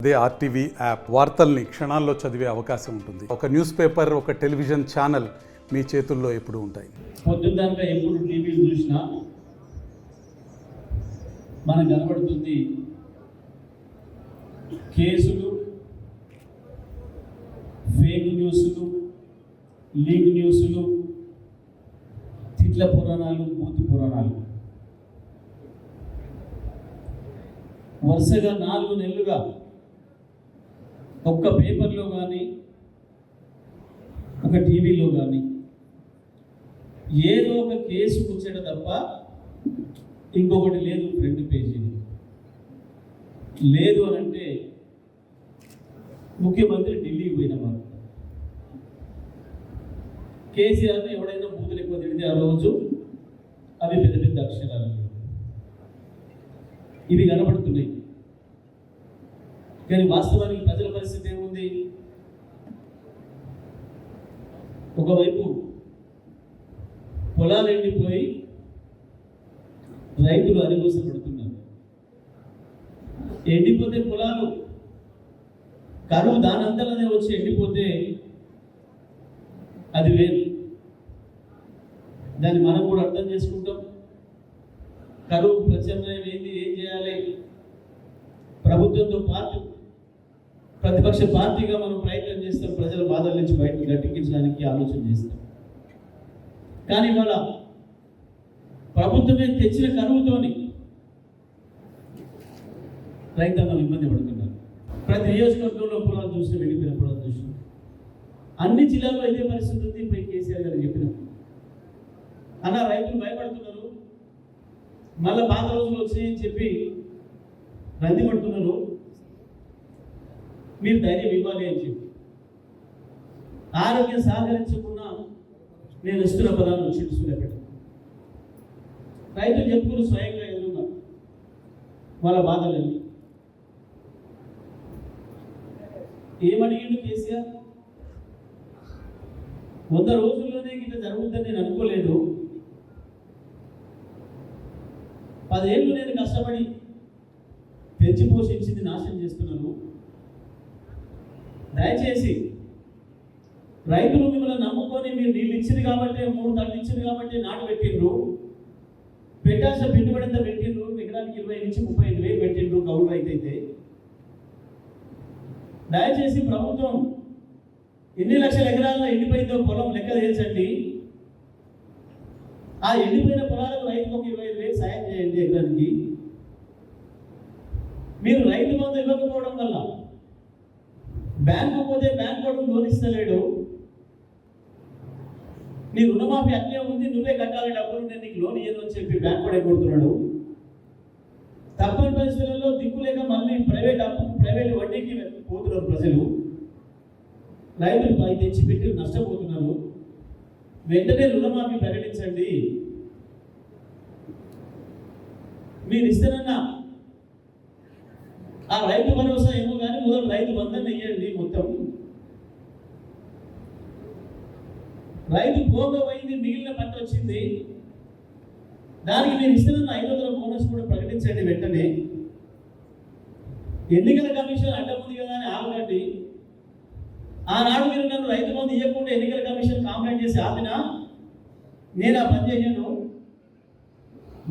అదే RTV app వార్తల్ని క్షణాల్లో చదివే అవకాశం ఉంటుంది. ఒక న్యూస్ పేపర్, ఒక టెలివిజన్ ఛానల్ మీ చేతుల్లో ఎప్పుడు ఉంటాయి. పొద్దుదాకా ఎప్పుడు టీవీలు చూసినా మనకు కనబడుతుంది కేసులు, ఫేక్ న్యూస్లు, లీక్ న్యూస్లు, తిట్ల పురాణాలు, బూతు పురాణాలు. వరుసగా 4 నెలలుగా ఒక్క పేపర్లో కానీ ఒక టీవీలో కానీ ఏదో ఒక కేసు కూర్చోట తప్ప ఇంకొకటి లేదు. ఫ్రంట్ పేజీలు లేదు అని అంటే ముఖ్యమంత్రి ఢిల్లీకి పోయిన వారు. కేసీఆర్ని ఎవడైనా బూతులు ఎక్కువ తిడితే ఆ రోజు అవి పెద్ద పెద్ద అక్షరాలు ఇవి కనబడుతున్నాయి. కానీ వాస్తవానికి ప్రజల పరిస్థితి ఏముంది? ఒకవైపు పొలాలు ఎండిపోయి రైతులు అరిగోస పడుతున్నారు. ఎండిపోతే పొలాలు కరువు దానంతలోనే వచ్చి ఎండిపోతే అది వేరు. దాన్ని మనం కూడా అర్థం చేసుకుంటాం. కరువు ప్రత్యామ్నాయం ఏంది, ఏం చేయాలి? ప్రభుత్వంతో పాటు ప్రతిపక్ష పార్టీగా మనం ప్రయత్నం చేస్తాం. ప్రజల బాధల నుంచి బయటకు గట్టెక్కించడానికి ఆలోచన చేస్తాం. కానీ ఇవాళ ప్రభుత్వమే తెచ్చిన కరువుతోని రైతాంగం ఇబ్బంది పడుతున్నారు. ప్రతి నియోజకవర్గంలో పొలాలు చూసిన, వెళ్ళిపోయిన పొలాలు చూసిన అన్ని జిల్లాల్లో ఇదే పరిస్థితి ఉంది. పై కేసీఆర్ గారు చెప్పిన అన్న రైతులు భయపడుతున్నారు, మళ్ళీ పాత రోజులు వచ్చాయని చెప్పి రంది పడుతున్నారు. మీరు ధైర్యం ఇవ్వాలి అని చెప్పి ఆరోగ్యం సహకరించకుండా నేను ఇస్తున్న పదాలను చిట్టుసుకునే పెట్టాను. రైతులు చెప్పుకుని స్వయంగా ఎదురుగా వాళ్ళ బాధలని ఏమడిగిండు కేసీఆర్? 100 రోజుల్లోనే ఇట్లా జరుగుతుందని నేను అనుకోలేదు. 10 ఏళ్ళు నేను కష్టపడి పెంచి పోషించింది నాశనం చేస్తున్నాను. దయచేసి రైతులు మిమ్మల్ని నమ్ముకొని మీరు నీళ్ళు ఇచ్చింది కాబట్టి, 3 టన్నులు ఇచ్చింది కాబట్టి నాటు పెట్టిండ్రు. పెట్టాల్సిన పెట్టుబడి ఎంత పెట్టిండ్రు? ఎకరానికి 20 నుంచి 35 వేలు పెట్టిండ్రు కౌలు రైతు అయితే. దయచేసి ప్రభుత్వం ఎన్ని లక్షల ఎకరాల్లో ఎండిపోయిందో పొలం లెక్క తేల్చండి. ఆ ఎండిపోయిన పొలాలకు రైతుకు ఒక 25 వేలు సాయం చేయండి ఎకరానికి. మీరు రైతు బంధు ఇవ్వకపోవడం వల్ల బ్యాంకు పోతే బ్యాంకు వాడు లోన్ ఇస్తలేడు. నీ రుణమాఫీ అట్లే ఉంది, నువ్వే కట్టాలి డబ్బులు, నేను నీకు లోన్ ఇయ్యను అని చెప్పి బ్యాంకు వాడే కొడుతున్నాడు. తప్పని పరిస్థితులలో దిక్కులేక మళ్ళీ ప్రైవేట్ వడ్డీకి పోతున్నారు ప్రజలు. రైతులు పై తెచ్చి పెట్టి నష్టపోతున్నారు. వెంటనే రుణమాఫీ ప్రకటించండి. మీరు ఇస్తానన్నా ఆ రైతు భరోసా ఏమో కానీ మొదలు రైతు బంధం వెయ్యండి. మొత్తం రైతు పోగపోయింది, మిగిలిన పంట వచ్చింది. దానికి మీరు ఇస్తున్న 500 బోనస్ కూడా ప్రకటించండి వెంటనే. ఎన్నికల కమిషన్ అడ్డం ఉంది కదా అని ఆగండి. ఆనాడు మీరు నన్ను రైతు బంధు ఇవ్వకుండా ఎన్నికల కమిషన్ కాంప్లైంట్ చేసి ఆపినా నేను ఆ పని చేయను.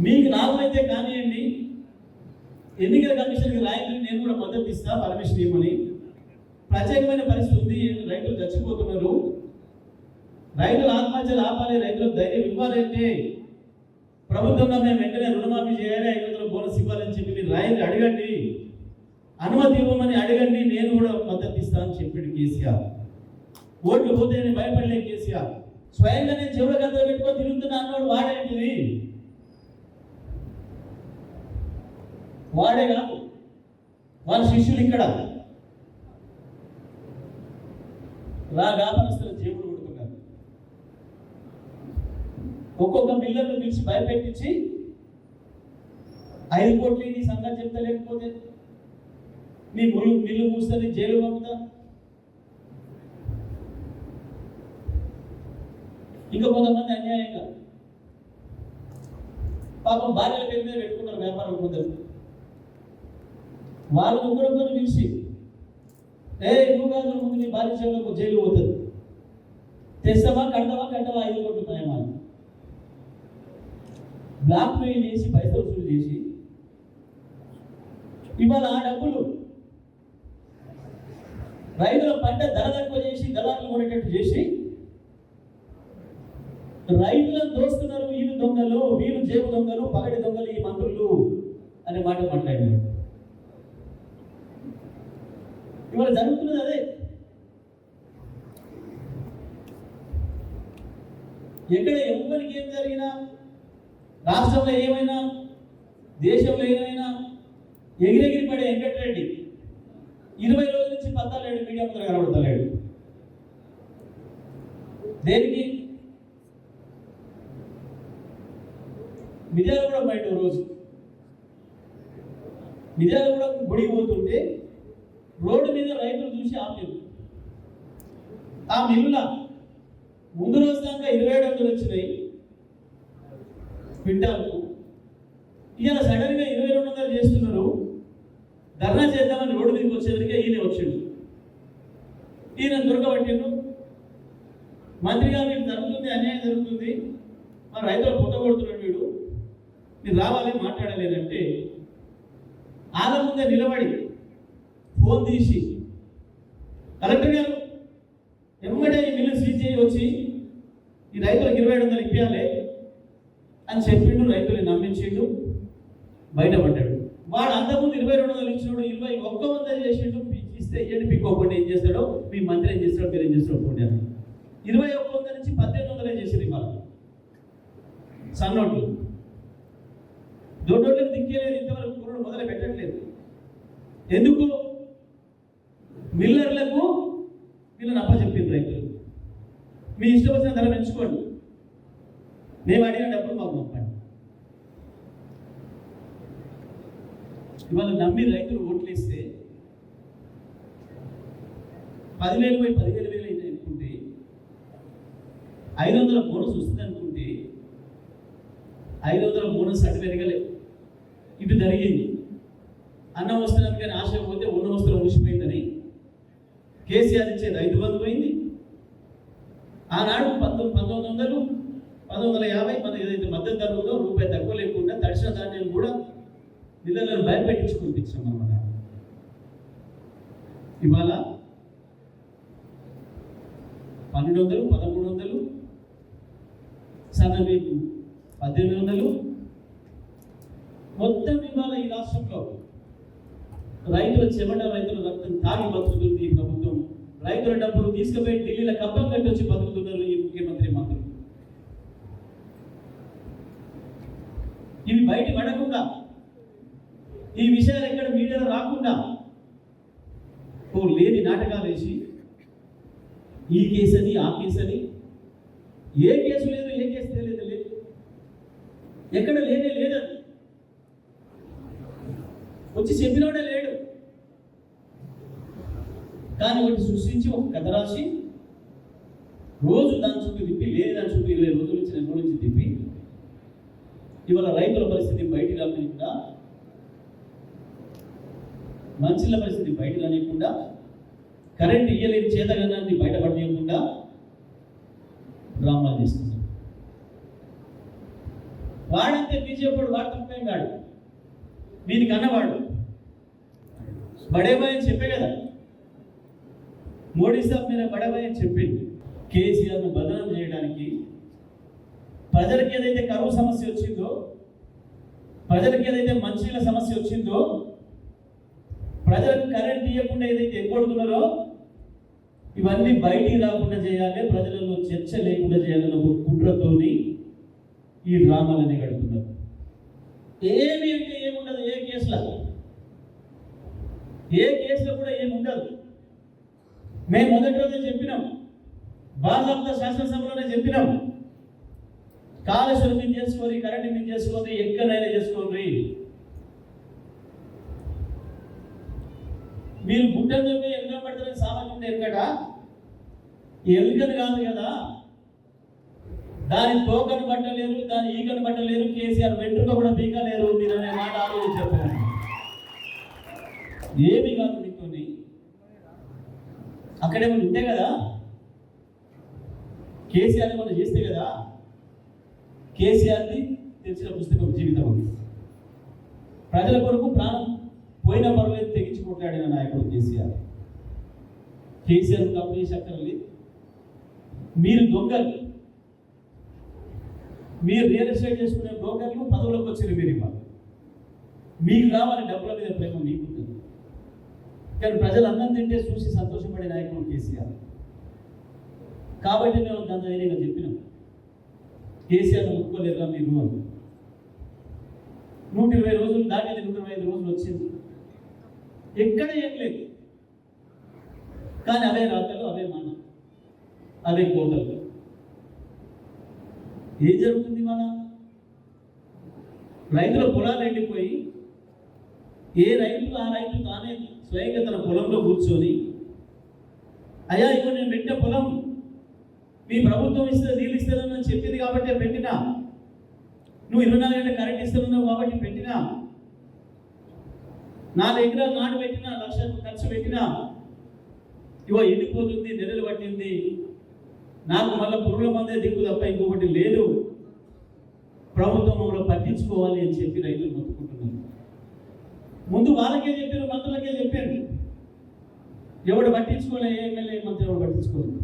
మీకు లాభం అయితే కానివ్వండి, ఎన్నికల కమిషన్కి రాయండి, నేను కూడా మద్దతు ఇస్తా, పర్మిషన్ ఇవ్వమని. ప్రత్యేకమైన పరిస్థితి ఉంది, రైతులు చచ్చిపోతున్నారు. రైతులు ఆత్మహత్యలు ఆపాలి, రైతులకు ధైర్యం ఇవ్వాలంటే ప్రభుత్వంలో మేము వెంటనే రుణమాఫీ చేయాలి, 500 బోనస్ ఇవ్వాలని చెప్పి మీరు రాయండి, అడగండి, అనుమతి ఇవ్వమని అడగండి, నేను కూడా మద్దతు ఇస్తా అని చెప్పాడు కేసీఆర్. ఓట్లు పోతే భయపడలే కేసీఆర్. స్వయంగా నేను చెవుల గద్దలు పెట్టుకొని తిరుగుతున్నా అన్నవాడు వాడేంటిది? వాడే కాదు, వాళ్ళ శిష్యులు ఇక్కడ వ్యాపారస్తుల జేబులు కొడుతున్నారు. ఒక్కొక్క మిల్లర్ను పిలిచి భయపెట్టించి 5 కోట్లు నీ సంగతి చెప్తా, లేకపోతే నీ మిల్లు మూస్తుంది, జైలు పంపుతా. ఇంకా కొంతమంది అన్యాయంగా పాపం భార్యల పేరు మీద పెట్టుకున్నారు వ్యాపారం కొందరు. వాళ్ళు ఒకరొకరు పిలిచి నువ్వు కాదు ముందు నీ భార్య సేవలకు జైలు పోతుంది, తెస్తావా కడతావా 5 కోట్లు నయమా అని బ్లాక్ మెయిల్ చేసి పైసలు వసూలు చేసి ఇవాళ ఆ డబ్బులు రైతుల పంట ధర తక్కువ చేసి దళారులు కొనేటట్టు చేసి రైతులను దోస్తున్నారు. వీళ్ళు దొంగలు, వీళ్ళు జేబు దొంగలు, పగటి దొంగలు ఈ మంత్రులు అనే మాట మాట్లాడినాడు. ఇవాళ జరుగుతున్నది అదే. ఎక్కడ ఎవరికి ఏం జరిగినా, రాష్ట్రంలో ఏమైనా, దేశంలో ఏమైనా ఎగిరెగిరి పడే వెంకటరెడ్డి 20 రోజుల నుంచి పత్తాలేడు, మీడియా ముందర కనబడతలేడు. దేనికి? మిర్యాల కూడా బయట రోజు మిర్యాల కూడా గుడికి పోతుంటే రోడ్డు మీద రైతులు చూసి ఆపలేదు. ఆ మిల్లుల ముందు రోజు దాకా 2700 వచ్చినాయి క్వింటాల్కు. ఇవాళ సడన్గా 2200 చేస్తున్నారు. ధర్నా చేద్దామని రోడ్డు మీదకి వచ్చేసరికి ఈయన వచ్చిండు. ఈయన దొరకబట్టిండు. మంత్రి గారు వీళ్ళు జరుగుతుంది, అన్యాయం జరుగుతుంది, మా రైతులు పుట్టగొడుతున్నాడు, వీడు మీరు రావాలి మాట్లాడలేదంటే ఆల ముందే నిలబడి ఫోన్ తీసి కలెక్టర్ గారు ఎమ్మటే ఈ మిల్లు సీజ్ చేయి వచ్చి ఈ రైతులకు 2700 ఇప్పించాలి అని చెప్పిండు. రైతులు నమ్మించిండు, బయటపడ్డాడు. వాడు అంతకుముందు 2200 ఇచ్చినాడు, 2100 చేసిండు. ఇస్తే ఇయ్యండి, పిక్కోకుండా ఏం చేస్తాడో మీ మంత్రి ఏం చేస్తాడో మీరు ఏం చేస్తాడో పోండి అని 2100 నుంచి 1800 చేసింది. ఇవాళ సన్నోట్లు దొడ్డోళ్ళకి దిక్కేలేదు. ఇంతవరకు కూరలు మొదలు పెట్టట్లేదు. ఎందుకు? మిల్లర్లకు వీళ్ళని అప్పచెప్పింది రైతులు. మీ ఇష్టం వచ్చిన ధర పెంచుకోండి, మేము అడిగిన డబ్బులు మాకు పంపండి. ఇవాళ నమ్మి రైతులు ఓట్లు ఇస్తే 10,000 పోయి 15,000 అయితే అనుకుంటే 500 బోనస్ వస్తుంది అనుకుంటే 500 బోనస్ అటు పెరగలే, ఇటు జరిగింది. అన్నం వస్తున్నది కానీ ఆశ పోతే ఉన్న వస్తువులు ఊసిపోయిందని కేసీఆర్ ఇచ్చే రైతు బంధు పోయింది. ఆనాడు 1900, 1950 మన ఏదైతే మద్దతు ధర ఉందో రూపాయి తక్కువ లేకుండా తడిసిన ధాన్యం కూడా మిల్లర్లను భయపెట్టించి పంపించాం అన్నమాట. ఇవాళ 1200, 1300, సన్నవి 1800 మొత్తం ఇవాళ ఈ రాష్ట్రంలో రైతుల చెమట, రైతుల రక్తం తాగి బతుకుతుంది ఈ ప్రభుత్వం. రైతుల డబ్బులు తీసుకుపోయి ఢిల్లీలో కప్పం కట్టి వచ్చి బతుకుతున్నారు ఈ ముఖ్యమంత్రి మంత్రులు. ఇవి బయట పడకుండా, ఈ విషయాలు ఎక్కడ మీడియాలో రాకుండా లేని నాటకాలు వేసి ఈ కేసు అని ఆ కేసు అని, ఏ కేసు లేదు, ఏ కేసు తెలియదు, లేదు ఎక్కడ లేనే లేదని వచ్చి చెప్పినోడే లేడు. కానీ ఒకటి సృష్టించి ఒక కథ రాసి రోజు దాని చుట్టూ తిప్పి, లేని దాని చుట్టూ 20 రోజుల నుంచి 2 రోజుల నుంచి తిప్పి ఇవాళ రైతుల పరిస్థితి బయటికి రాకుండా, మనుషుల పరిస్థితి బయట రానియకుండా, కరెంట్ ఇయ్యలేని చేతగన్నాన్ని బయటపడనీయకుండా డ్రామాలు చేస్తున్నారు. వాడంతే బీజేపీ వాడు తప్పేం కాడు, వీనికి అన్నవాడు బడేబాయ్ అని చెప్పే కదా, మోడీ సాబ్ మీద బడేబాయ్ అని చెప్పింది. కేసీఆర్ను బదనాం చేయడానికి, ప్రజలకి ఏదైతే కరువు సమస్య వచ్చిందో, ప్రజలకి ఏదైతే మంచినీళ్ళ సమస్య వచ్చిందో, ప్రజలకు కరెంట్ ఇవ్వకుండా ఏదైతే ఎగ్గొడుతున్నారో ఇవన్నీ బయటికి రాకుండా చేయాలి, ప్రజలలో చర్చ లేకుండా చేయాలన్న ఒక కుట్రతోని ఈ డ్రామాలన్నీ గడుపుతున్నారు. ఏమి అంటే ఏముండదు, ఏ కేసులో కూడా ఏముండదు. మేము మొదటి రోజే చెప్పినాం, బాజాబ్తా శాసనసభలోనే చెప్పినాం, కాళేశ్వరం మీద చేసుకోండి, కరెంట్ మీద చేసుకోండి, ఎక్కడైనా చేసుకోండి. మీరు గుడ్డలు ఎలుక పడతారని సామాన్యుడు ఎలుకట, ఎలుకను కాదు కదా, దాని తోకను పట్టలేరు, దాని ఈకను పట్టలేరు, కేసీఆర్ వెంట్రుక కూడా పీకలేరు. మీరు అనే మాట ఆలోచించి చెప్పారు. ఏమి కాదు మీతోని అక్కడేమన్నా ఉంటే కదా, కేసీఆర్ ఏమన్నా చేస్తే కదా. కేసీఆర్ది తెలిసిన పుస్తకం జీవితం. ప్రజల కొరకు ప్రాణం పోయిన పర్లేదు తెగించి కొట్లాడిన నాయకుడు కేసీఆర్. కేసీఆర్ కంపెనీ అక్కర్లేదు. మీరు దొంగలు, మీరు రియల్ ఎస్టేట్ చేసుకునే బ్రోకర్లు పదవులకు వచ్చారు. మీరు ఇవ్వాలి, మీకు కావాలి డబ్బుల మీద ప్రేమ మీకుంటుంది. కానీ ప్రజలు అన్నం తింటే చూసి సంతోషపడే నాయకుడు కేసీఆర్. కాబట్టి మేము దాని ధైర్యంగా చెప్పినాం, కేసీఆర్ ఒప్పుకోలేరుగా మీరు అని. 120 రోజులు దాటింది, 125 రోజులు వచ్చింది, ఎక్కడ ఏం లేదు. కానీ అవే రాతలు, అవే మన, అవే కోటలు. ఏం జరుగుతుంది? మన రైతుల పొలాలు ఎండిపోయి, ఏ రైతు ఆ రైతు తానే స్వయంగా తన పొలంలో కూర్చొని, అయ్యా ఇప్పుడు నేను పెట్టే పొలం మీ ప్రభుత్వం ఇస్తే నీళ్ళు ఇస్తానని చెప్పింది కాబట్టి పెట్టినా, నువ్వు 24 గంటల కరెంట్ ఇస్తున్నావు కాబట్టి పెట్టినా, 4 ఎకరాలు నాటు పెట్టినా, 1 లక్ష ఖర్చు పెట్టినా, ఇవో ఎండిపోతుంది, నెలలు పట్టింది, నాకు మళ్ళీ పురుగుల మందే దిక్కు తప్ప ఇంకొకటి లేదు, ప్రభుత్వం మమ్మల్ని పట్టించుకోవాలి అని చెప్పి రైతులు మొత్తుకుంటున్నారు. ముందు వాళ్ళకే చెప్పారు, మంత్రులకే చెప్పారు, ఎవడు పట్టించుకోలే, ఎమ్మెల్యే మంత్రి ఎవడు పట్టించుకోలేదు.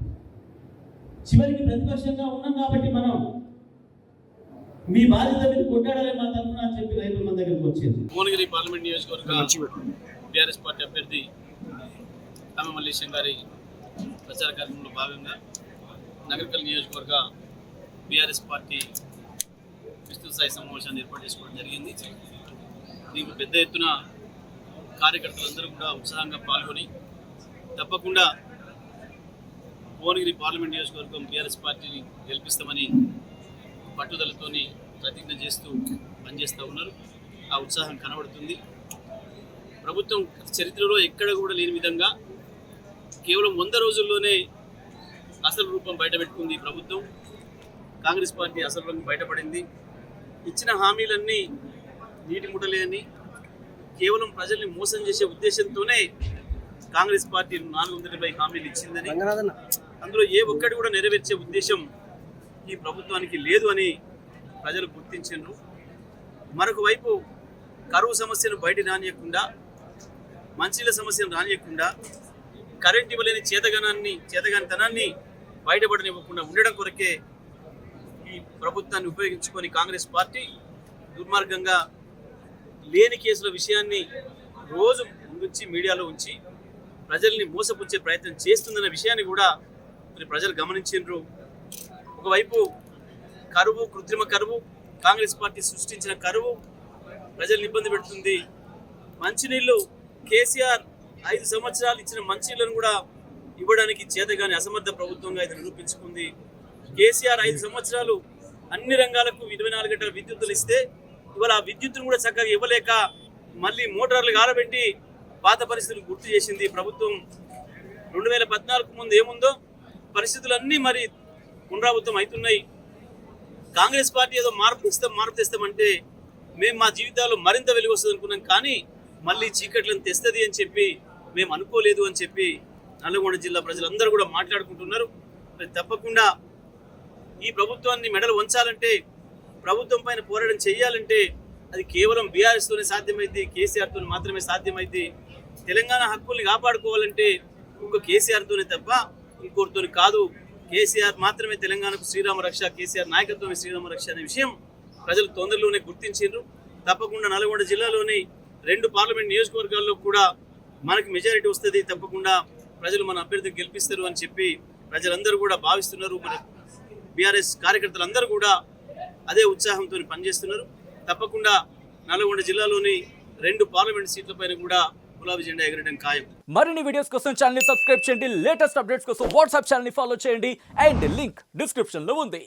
చివరికి ప్రతిపక్షంగా ఉన్నాం కాబట్టి మనం మీ బాధ్యత మీద కొట్టాడాలి మా తరఫున అని చెప్పి రైతులు మన దగ్గరికి వచ్చింది. భువనగిరి పార్లమెంట్ నియోజకవర్గ బీఆర్ఎస్ పార్టీ అభ్యర్థి ఆమె మల్లేశం గారి ప్రచార కార్యక్రమంలో భాగంగా నగరికల్ నియోజకవర్గ బీఆర్ఎస్ పార్టీ విస్తృత స్థాయి సమావేశాన్ని ఏర్పాటు చేసుకోవడం జరిగింది. దీనికి పెద్ద ఎత్తున కార్యకర్తలందరూ కూడా ఉత్సాహంగా పాల్గొని తప్పకుండా భువనగిరి పార్లమెంట్ నియోజకవర్గం బీఆర్ఎస్ పార్టీని గెలిపిస్తామని పట్టుదలతోని ప్రతిజ్ఞ చేస్తూ పనిచేస్తూ ఉన్నారు. ఆ ఉత్సాహం కనబడుతుంది. ప్రభుత్వం చరిత్రలో ఎక్కడ కూడా లేని విధంగా కేవలం 100 రోజుల్లోనే అసలు రూపం బయటపెట్టుకుంది ప్రభుత్వం. కాంగ్రెస్ పార్టీ అసలు రంగు బయటపడింది. ఇచ్చిన హామీలన్నీ నీటి ముట్టలేని, కేవలం ప్రజల్ని మోసం చేసే ఉద్దేశంతోనే కాంగ్రెస్ పార్టీ 470 హామీలు ఇచ్చిందని, అందులో ఏ ఒక్కటి కూడా నెరవేర్చే ఉద్దేశం ఈ ప్రభుత్వానికి లేదు అని ప్రజలు గుర్తించారు. మరొక వైపు కరువు సమస్యను బయట రానియకుండా, మంచిల సమస్యను రానియకుండా, కరెంట్ ఇవ్వలేని చేతగానితనాన్ని బయటపడనివ్వకుండా ఉండడం కొరకే ఈ ప్రభుత్వాన్ని ఉపయోగించుకొని కాంగ్రెస్ పార్టీ దుర్మార్గంగా లేని కేసుల విషయాన్ని రోజు ముందుంచి మీడియాలో ఉంచి ప్రజల్ని మోసపుచ్చే ప్రయత్నం చేస్తుందన్న విషయాన్ని కూడా మరి ప్రజలు గమనించారు. ఒకవైపు కరువు, కృత్రిమ కరువు, కాంగ్రెస్ పార్టీ సృష్టించిన కరువు ప్రజల్ని ఇబ్బంది పెడుతుంది. మంచినీళ్ళు కేసీఆర్ 5 సంవత్సరాలు ఇచ్చిన మంచినీళ్ళను కూడా ఇవ్వడానికి చేతగాని అసమర్థ ప్రభుత్వంగా ఇది నిరూపించుకుంది. కేసీఆర్ 5 సంవత్సరాలు అన్ని రంగాలకు 24 గంటల విద్యుత్తులు ఇస్తే ఇవాళ ఆ విద్యుత్తును కూడా చక్కగా ఇవ్వలేక మళ్ళీ మోటార్లు గాలబెట్టి పాత పరిస్థితులు గుర్తు చేసింది ప్రభుత్వం. 2014 ముందు ఏముందో పరిస్థితులన్నీ మరి పునరావృతం అవుతున్నాయి. కాంగ్రెస్ పార్టీ ఏదో మార్పు తెస్తామంటే మేము మా జీవితాల్లో మరింత వెలుగు వస్తుంది అనుకున్నాం, కానీ మళ్ళీ చీకట్లను తెస్తుంది అని చెప్పి మేము అనుకోలేదు అని చెప్పి నల్లగొండ జిల్లా ప్రజలందరూ కూడా మాట్లాడుకుంటున్నారు. మరి తప్పకుండా ఈ ప్రభుత్వాన్ని మెడలు వంచాలంటే, ప్రభుత్వం పైన పోరాటం చేయాలంటే అది కేవలం బీఆర్ఎస్తోనే సాధ్యమైంది, కేసీఆర్తో మాత్రమే సాధ్యమైంది. తెలంగాణ హక్కుల్ని కాపాడుకోవాలంటే ఇంకో కేసీఆర్తోనే తప్ప ఇంకోరితో కాదు. కేసీఆర్ మాత్రమే తెలంగాణకు శ్రీరామ రక్ష, కేసీఆర్ నాయకత్వమే శ్రీరామ రక్ష అనే విషయం ప్రజలు తొందరలోనే గుర్తించారు. తప్పకుండా నల్గొండ జిల్లాలోని 2 పార్లమెంట్ నియోజకవర్గాల్లో కూడా మనకు మెజారిటీ వస్తుంది, తప్పకుండా ప్రజలు మన అభ్యర్థిని గెలిపిస్తారు అని చెప్పి ప్రజలందరూ కూడా భావిస్తున్నారు. మన బీఆర్ఎస్ కార్యకర్తలందరూ కూడా అదే ఉత్సాహంతో పనిచేస్తున్నారు. తప్పకుండా నల్గొండ జిల్లాలోని 2 పార్లమెంట్ సీట్లపైన కూడా గులాబీ జెండా ఎగరడం ఖాయం. మరిన్ని వీడియోస్ కోసం ఛానల్ ని సబ్స్క్రైబ్ చేయండి, లేటెస్ట్ అప్డేట్స్ కోసం వాట్సాప్ ఛానల్ ని ఫాలో చేయండి అండ్ లింక్ డిస్క్రిప్షన్ లో ఉంది.